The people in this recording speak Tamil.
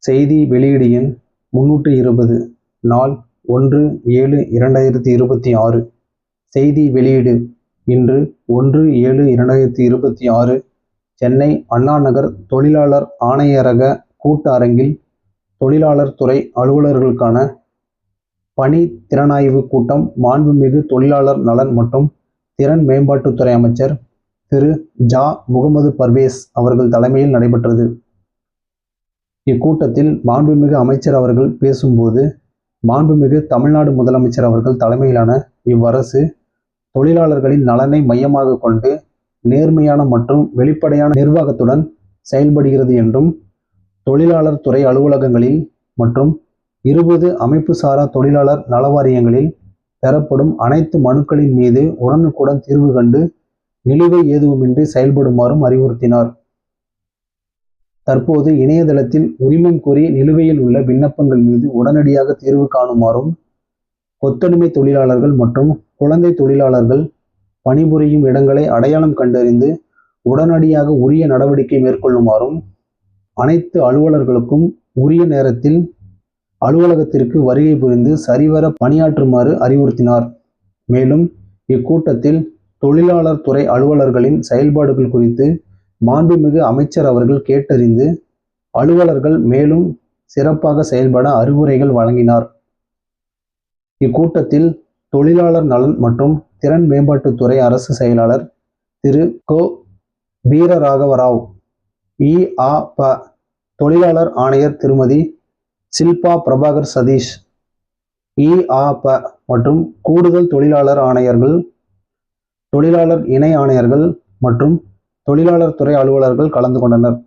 செய்தி வெளியீடு எண் 320 நாள் 1/7/2026. செய்தி வெளியீடு இன்று 1/7/2026 சென்னை அண்ணா நகர் தொழிலாளர் ஆணையரக கூட்ட அரங்கில் தொழிலாளர் துறை அலுவலர்களுக்கான பணி திறனாய்வு கூட்டம் மாண்புமிகு தொழிலாளர் நலன் மற்றும் திறன் மேம்பாட்டுத்துறை அமைச்சர் திரு ஜா முகமது பர்வேஸ் அவர்கள் தலைமையில் நடைபெற்றது. இக்கூட்டத்தில் மாண்புமிகு அமைச்சர் அவர்கள் பேசும்போது, மாண்புமிகு தமிழ்நாடு முதலமைச்சர் அவர்கள் தலைமையிலான இவ்வரசு தொழிலாளர்களின் நலனை மையமாக கொண்டு நேர்மையான மற்றும் வெளிப்படையான நிர்வாகத்துடன் செயல்படுகிறது என்றும், தொழிலாளர் துறை அலுவலகங்களில் மற்றும் 20 அமைப்பு சாரா தொழிலாளர் நலவாரியங்களில் பெறப்படும் அனைத்து மனுக்களின் மீது உடனுக்குடன் தீர்வு கண்டு நிலுவை ஏதுவுமின்றி செயல்படுமாறும் அறிவுறுத்தினார். தற்போது இணையதளத்தில் உரிமம் கோரி நிலுவையில் உள்ள விண்ணப்பங்கள் மீது உடனடியாக தீர்வு காணுமாறும், கொத்தடிமை தொழிலாளர்கள் மற்றும் குழந்தை தொழிலாளர்கள் பணிபுரியும் இடங்களை அடையாளம் கண்டறிந்து உடனடியாக உரிய நடவடிக்கை மேற்கொள்ளுமாறும், அனைத்து அலுவலர்களுக்கும் உரிய நேரத்தில் அலுவலகத்திற்கு வருகை புரிந்து சரிவர பணியாற்றுமாறு அறிவுறுத்தினார். மேலும் இக்கூட்டத்தில் தொழிலாளர் துறை அலுவலர்களின் செயல்பாடுகள் குறித்து மாண்புமிகு அமைச்சர் அவர்கள் கேட்டறிந்து அலுவலர்கள் மேலும் சிறப்பாக செயல்பட அறிவுரைகள் வழங்கினார். இக்கூட்டத்தில் தொழிலாளர் நலன் மற்றும் திறன் மேம்பாட்டுத்துறை அரசு செயலாளர் திரு கோ வீரராகவராவ், இ.ஆ.ப. தொழிலாளர் ஆணையர் திருமதி ஷில்பா பிரபாகர் சதீஷ், இ.ஆ.ப. மற்றும் கூடுதல் தொழிலாளர் ஆணையர்கள், தொழிலாளர் இணை ஆணையர்கள் மற்றும் தொழிலாளர் துறை அலுவலர்கள் கலந்து கொண்டனர்.